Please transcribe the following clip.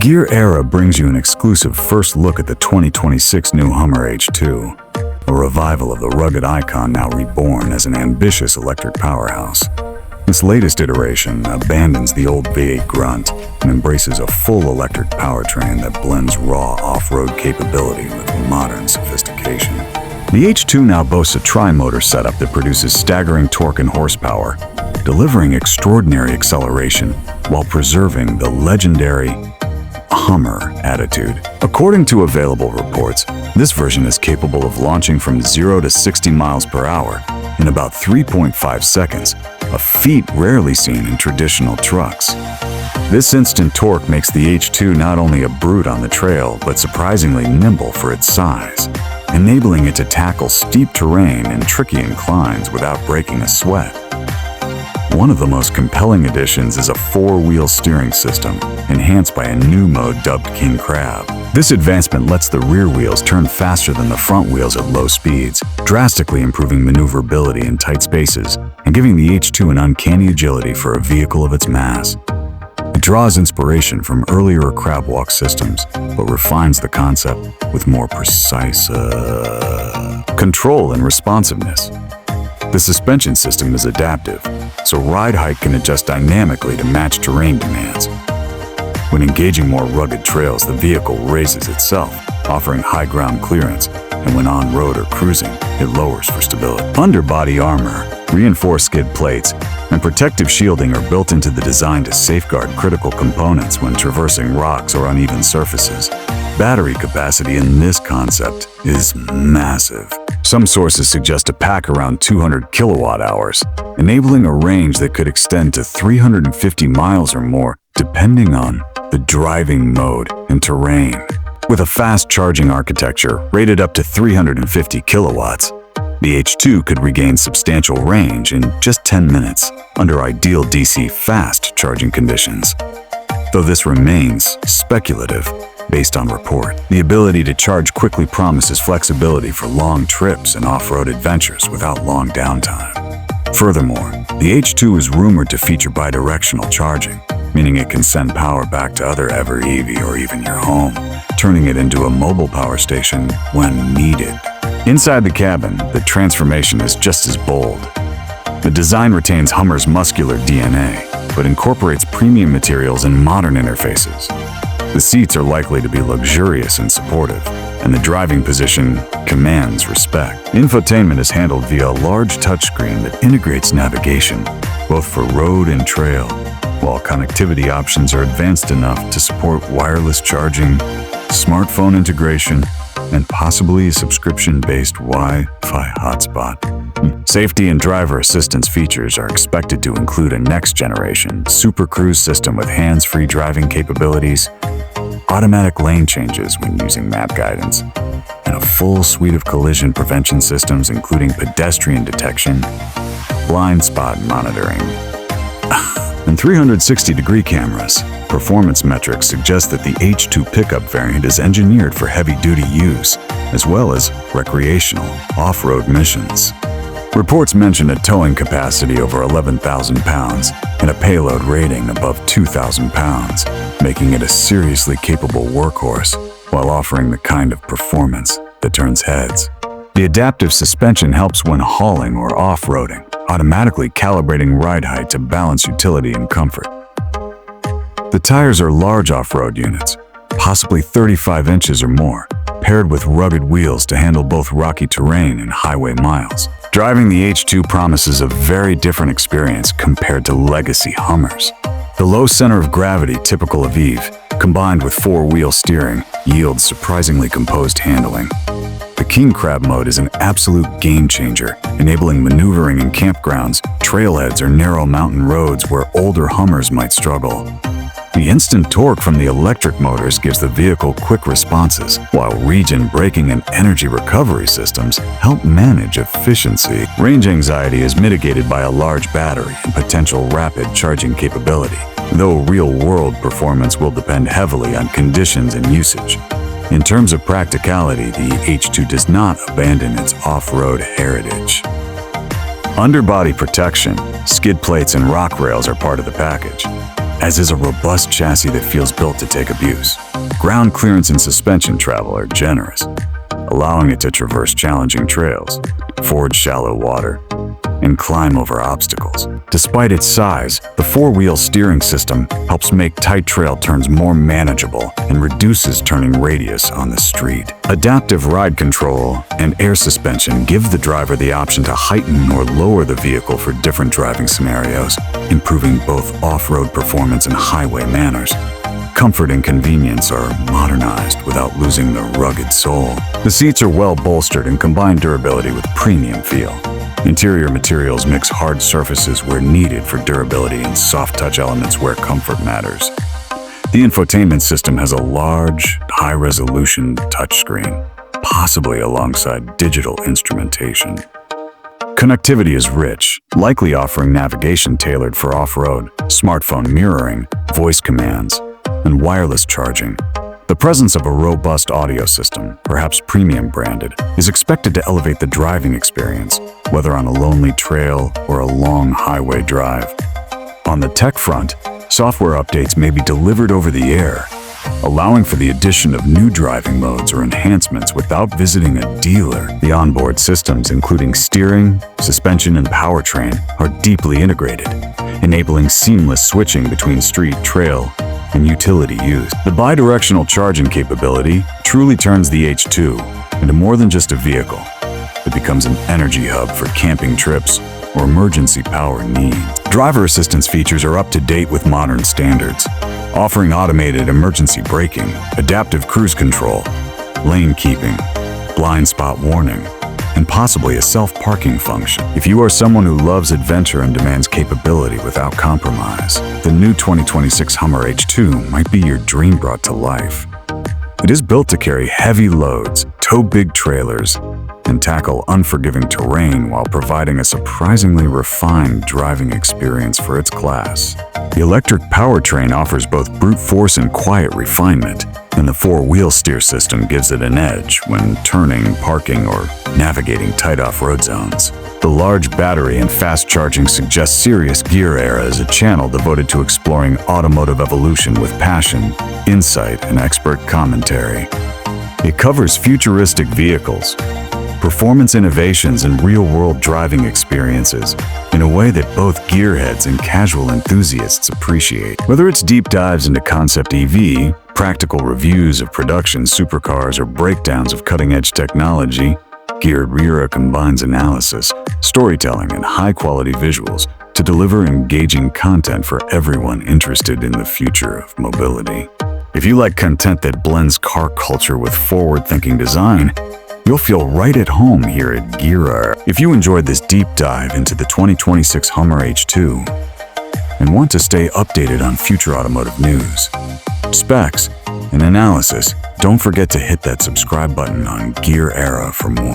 Gear Era brings you an exclusive first look at the 2026 new Hummer H2, a revival of the rugged icon now reborn as an ambitious electric powerhouse. This latest iteration abandons the old V8 grunt and embraces a full electric powertrain that blends raw off-road capability with modern sophistication. The H2 now boasts a tri-motor setup that produces staggering torque and horsepower, delivering extraordinary acceleration while preserving the legendary Hummer attitude. According to available reports, this version is capable of launching from 0 to 60 miles per hour in about 3.5 seconds, a feat rarely seen in traditional trucks. This instant torque makes the H2 not only a brute on the trail, but surprisingly nimble for its size, enabling it to tackle steep terrain and tricky inclines without breaking a sweat. One of the most compelling additions is a four-wheel steering system, enhanced by a new mode dubbed King Crab. This advancement lets the rear wheels turn faster than the front wheels at low speeds, drastically improving maneuverability in tight spaces and giving the H2 an uncanny agility for a vehicle of its mass. It draws inspiration from earlier crab walk systems, but refines the concept with more precise control and responsiveness. The suspension system is adaptive, so ride height can adjust dynamically to match terrain demands. When engaging more rugged trails, the vehicle raises itself, offering high ground clearance, and when on-road or cruising, it lowers for stability. Underbody armor, reinforced skid plates, and protective shielding are built into the design to safeguard critical components when traversing rocks or uneven surfaces. Battery capacity in this concept is massive. Some sources suggest a pack around 200 kilowatt hours, enabling a range that could extend to 350 miles or more, depending on the driving mode and terrain. With a fast charging architecture rated up to 350 kilowatts, the H2 could regain substantial range in just 10 minutes under ideal DC fast charging conditions. Though this remains speculative based on report, the ability to charge quickly promises flexibility for long trips and off-road adventures without long downtime. Furthermore, the H2 is rumored to feature bidirectional charging, meaning it can send power back to other EV or even your home, turning it into a mobile power station when needed. Inside the cabin, the transformation is just as bold. The design retains Hummer's muscular DNA, but incorporates premium materials and modern interfaces. The seats are likely to be luxurious and supportive, and the driving position commands respect. Infotainment is handled via a large touchscreen that integrates navigation, both for road and trail, while connectivity options are advanced enough to support wireless charging, smartphone integration, and possibly a subscription-based Wi-Fi hotspot. Safety and driver assistance features are expected to include a next-generation Super Cruise system with hands-free driving capabilities, automatic lane changes when using map guidance, and a full suite of collision prevention systems including pedestrian detection, blind spot monitoring, and 360-degree cameras. Performance metrics suggest that the H2 pickup variant is engineered for heavy-duty use, as well as recreational, off-road missions. Reports mention a towing capacity over 11,000 pounds and a payload rating above 2,000 pounds, making it a seriously capable workhorse while offering the kind of performance that turns heads. The adaptive suspension helps when hauling or off-roading, automatically calibrating ride height to balance utility and comfort. The tires are large off-road units, possibly 35 inches or more, paired with rugged wheels to handle both rocky terrain and highway miles. Driving the H2 promises a very different experience compared to legacy Hummers. The low center of gravity typical of Eve, combined with four-wheel steering, yields surprisingly composed handling. The King Crab mode is an absolute game-changer, enabling maneuvering in campgrounds, trailheads, or narrow mountain roads where older Hummers might struggle. The instant torque from the electric motors gives the vehicle quick responses, while region braking and energy recovery systems help manage efficiency. Range anxiety is mitigated by a large battery and potential rapid charging capability, though real-world performance will depend heavily on conditions and usage. In terms of practicality, the H2 does not abandon its off-road heritage. Underbody protection, skid plates, and rock rails are part of the package. as is a robust chassis that feels built to take abuse. Ground clearance and suspension travel are generous, allowing it to traverse challenging trails, ford shallow water, and climb over obstacles. Despite its size, the four-wheel steering system helps make tight trail turns more manageable and reduces turning radius on the street. Adaptive ride control and air suspension give the driver the option to heighten or lower the vehicle for different driving scenarios, improving both off-road performance and highway manners. Comfort and convenience are modernized without losing their rugged soul. The seats are well bolstered and combine durability with premium feel. Interior materials mix hard surfaces where needed for durability and soft touch elements where comfort matters. The infotainment system has a large, high-resolution touchscreen, possibly alongside digital instrumentation. Connectivity is rich, likely offering navigation tailored for off-road, smartphone mirroring, voice commands, and wireless charging. The presence of a robust audio system, perhaps premium branded, is expected to elevate the driving experience, whether on a lonely trail or a long highway drive. On the tech front, software updates may be delivered over the air, allowing for the addition of new driving modes or enhancements without visiting a dealer. The onboard systems, including steering, suspension, and powertrain, are deeply integrated, enabling seamless switching between street, trail, and utility use. The bidirectional charging capability truly turns the H2 into more than just a vehicle. It becomes an energy hub for camping trips or emergency power needs. Driver assistance features are up to date with modern standards, offering automated emergency braking, adaptive cruise control, lane keeping, blind spot warning, and possibly a self-parking function. If you are someone who loves adventure and demands capability without compromise, the new 2026 Hummer H2 might be your dream brought to life. It is built to carry heavy loads, tow big trailers, and tackle unforgiving terrain while providing a surprisingly refined driving experience for its class. The electric powertrain offers both brute force and quiet refinement, and the four-wheel steer system gives it an edge when turning, parking, or navigating tight off-road zones. The large battery and fast charging suggest Serious Gear Era as a channel devoted to exploring automotive evolution with passion, insight, and expert commentary. It covers futuristic vehicles, performance innovations, and real-world driving experiences in a way that both gearheads and casual enthusiasts appreciate. Whether it's deep dives into concept EV, practical reviews of production supercars, or breakdowns of cutting-edge technology, Geared Era combines analysis, storytelling, and high-quality visuals to deliver engaging content for everyone interested in the future of mobility. If you like content that blends car culture with forward-thinking design, you'll feel right at home here at Gear. If you enjoyed this deep dive into the 2026 Hummer H2 and want to stay updated on future automotive news, specs, and analysis, don't forget to hit that subscribe button on Gear Era for more.